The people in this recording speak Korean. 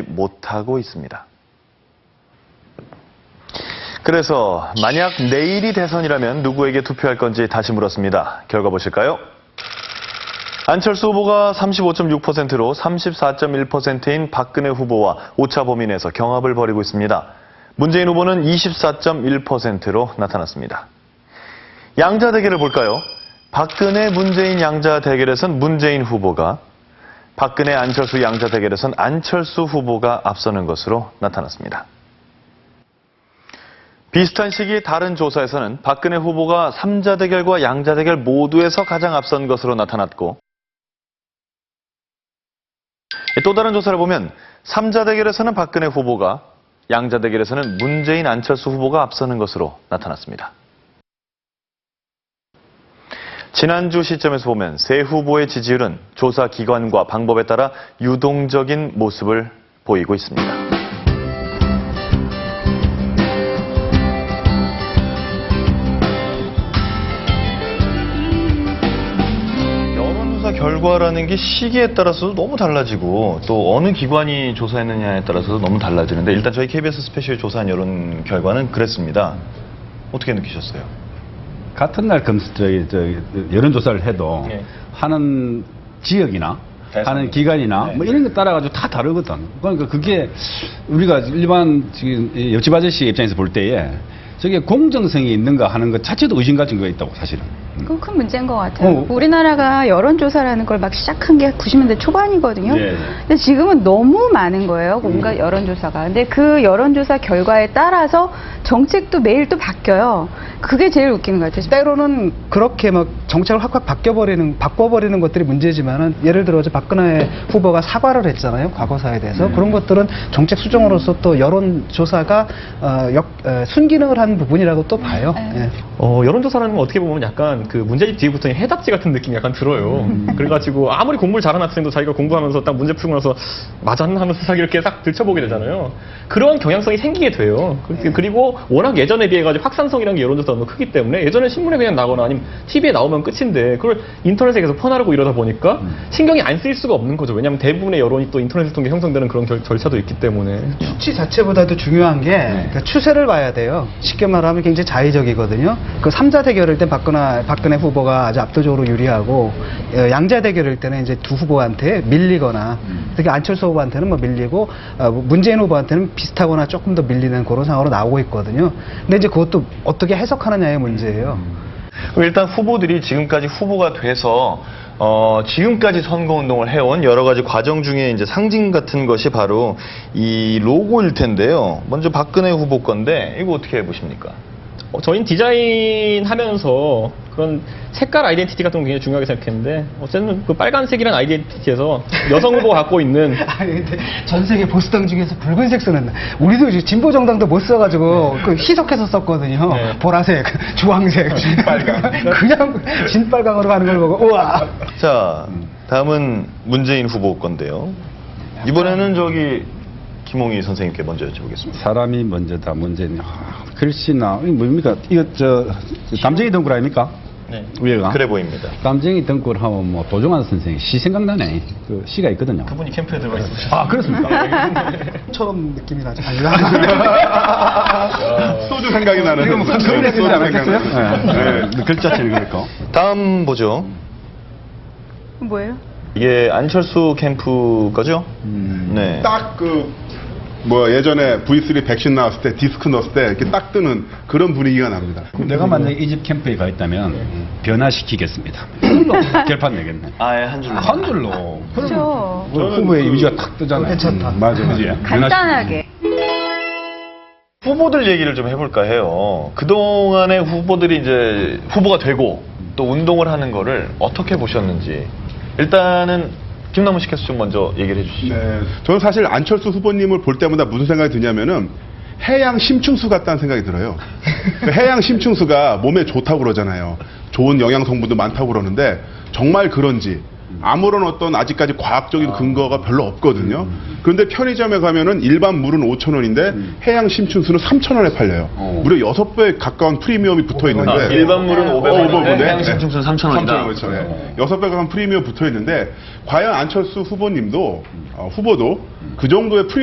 못하고 있습니다. 그래서 만약 내일이 대선이라면 누구에게 투표할 건지 다시 물었습니다. 결과 보실까요? 안철수 후보가 35.6%로 34.1%인 박근혜 후보와 오차범위 내에서 경합을 벌이고 있습니다. 문재인 후보는 24.1%로 나타났습니다. 양자 대결을 볼까요? 박근혜, 문재인 양자 대결에선 문재인 후보가, 박근혜, 안철수 양자 대결에선 안철수 후보가 앞서는 것으로 나타났습니다. 비슷한 시기 다른 조사에서는 박근혜 후보가 3자 대결과 양자 대결 모두에서 가장 앞선 것으로 나타났고, 또 다른 조사를 보면 3자 대결에서는 박근혜 후보가, 양자 대결에서는 문재인, 안철수 후보가 앞서는 것으로 나타났습니다. 지난주 시점에서 보면 세 후보의 지지율은 조사 기관과 방법에 따라 유동적인 모습을 보이고 있습니다. 여론조사 결과라는 게 시기에 따라서도 너무 달라지고 또 어느 기관이 조사했느냐에 따라서도 너무 달라지는데, 일단 저희 KBS 스페셜이 조사한 여론 결과는 그랬습니다. 어떻게 느끼셨어요? 같은 날 여론조사를 해도 네. 하는 지역이나 하는 기관이나 뭐 이런 거 따라가지고 다 다르거든. 그러니까 그게 우리가 일반 지금 옆집 아저씨 입장에서 볼 때에 저게 공정성이 있는가 하는 것 자체도 의심가 증거가 있다고, 사실은. 그건 큰 문제인 것 같아요. 우리나라가 여론조사라는 걸 막 시작한 게 90년대 초반이거든요. 네. 근데 지금은 너무 많은 거예요, 온갖 여론조사가. 근데 그 여론조사 결과에 따라서 정책도 매일 또 바뀌어요. 그게 제일 웃기는 것 같아요. 때로는 그렇게 막 정책을 확 바꿔버리는 것들이 문제지만은, 예를 들어 어제 박근혜 후보가 사과를 했잖아요, 과거사에 대해서. 그런 것들은 정책 수정으로서 또 여론조사가 순기능을 한 부분이라고 또 봐요. 예. 여론조사라는 건 어떻게 보면 약간 그 문제집 뒤에 붙은 해답지 같은 느낌이 약간 들어요. 그래가지고 아무리 공부를 잘하는 학생도 자기가 공부하면서 딱 문제 풀고 나서 맞았나 하면서 자기 이렇게 딱 들춰보게 되잖아요. 그런 경향성이 생기게 돼요. 그리고 워낙 예전에 비해 가지고 확산성이라는 게 여론조사가 너무 크기 때문에, 예전에 신문에 그냥 나거나 아니면 TV에 나오면 끝인데 그걸 인터넷에 계속 퍼나르고 이러다 보니까 신경이 안 쓰일 수가 없는 거죠. 왜냐하면 대부분의 여론이 또 인터넷을 통해 형성되는 그런 절차도 있기 때문에. 수치 자체보다도 중요한 게 그러니까 추세를 봐야 돼요. 쉽게 말하면 굉장히 자의적이거든요. 그 3자 대결일 때 박근혜 후보가 아주 압도적으로 유리하고, 양자 대결일 때는 이제 두 후보한테 밀리거나, 특히 안철수 후보한테는 뭐 밀리고, 문재인 후보한테는 비슷하거나 조금 더 밀리는 그런 상황으로 나오고 있거든요. 근데 이제 그것도 어떻게 해석하느냐의 문제예요. 일단 후보들이 지금까지 후보가 돼서 지금까지 선거운동을 해온 여러 가지 과정 중에 이제 상징 같은 것이 바로 이 로고일 텐데요. 먼저 박근혜 후보 건데, 이거 어떻게 보십니까? 저희는 디자인 하면서 그런 색깔 아이덴티티 같은 거 굉장히 중요하게 생각했는데, 어쨌든 그 빨간색이라는 아이덴티티에서 여성 후보가 갖고 있는 아니 근데 전 세계 보수당 중에서 붉은색 쓰는, 우리도 이제 진보 정당도 못 써가지고 그 희석해서 썼거든요. 네. 보라색, 주황색, 진빨강. 그냥 진빨강으로 가는 걸 보고 우와. 자, 다음은 문재인 후보 건데요. 이번에는 김홍희 선생님께 먼저 여쭤보겠습니다. 사람이 먼저다, 문제는. 글씨나, 이거 뭡니까? 이거 감정이 덩굴 아닙니까? 네. 위에가. 그래 보입니다. 감정이 덩굴 하면 뭐 도종환 선생이 시 생각나네. 그 시가 있거든요. 그분이 캠프에 들어가 있으셨어요. 아, 그렇습니까? 처럼 느낌이 나죠. 소주 생각이 나는. 이거 무슨 소리 내지 않았겠어요? 네. 글자체는 그렇고. 다음 보죠. 뭐예요? 이게 안철수 캠프 거죠? 네. 딱 예전에 V3 백신 나왔을 때 디스크 넣었을 때 이렇게 딱 뜨는 그런 분위기가 납니다. 내가 만약에 이 집 캠프에 가 있다면 변화시키겠습니다. 이걸로 결판 내겠네. 아예 한 줄로. 한 줄로. 그렇죠. 후보의 이미지가 탁 뜨잖아요. 괜찮다. 맞아, 그지? 간단하게. 후보들 얘기를 좀 해볼까 해요. 그동안에 후보들이 이제 후보가 되고 또 운동을 하는 거를 어떻게 보셨는지. 일단은 김남훈 씨께서 좀 먼저 얘기를 해주시죠. 네, 저는 사실 안철수 후보님을 볼 때마다 무슨 생각이 드냐면은 해양 심층수 같다는 생각이 들어요. 해양 심층수가 몸에 좋다고 그러잖아요. 좋은 영양 성분도 많다고 그러는데 정말 그런지 아무런 어떤 아직까지 과학적인 근거가 별로 없거든요. 그런데 편의점에 가면은 일반 물은 5,000원인데 해양 심층수는 3,000원에 팔려요. 무려 6배 가까운 프리미엄이 붙어 있는데, 일반 물은 500원인데 해양 네. 심층수는 3,000원이다. 3,000원, 그렇죠. 6배 가까운 프리미엄 붙어 있는데, 과연 안철수 후보님도 후보도 그 정도의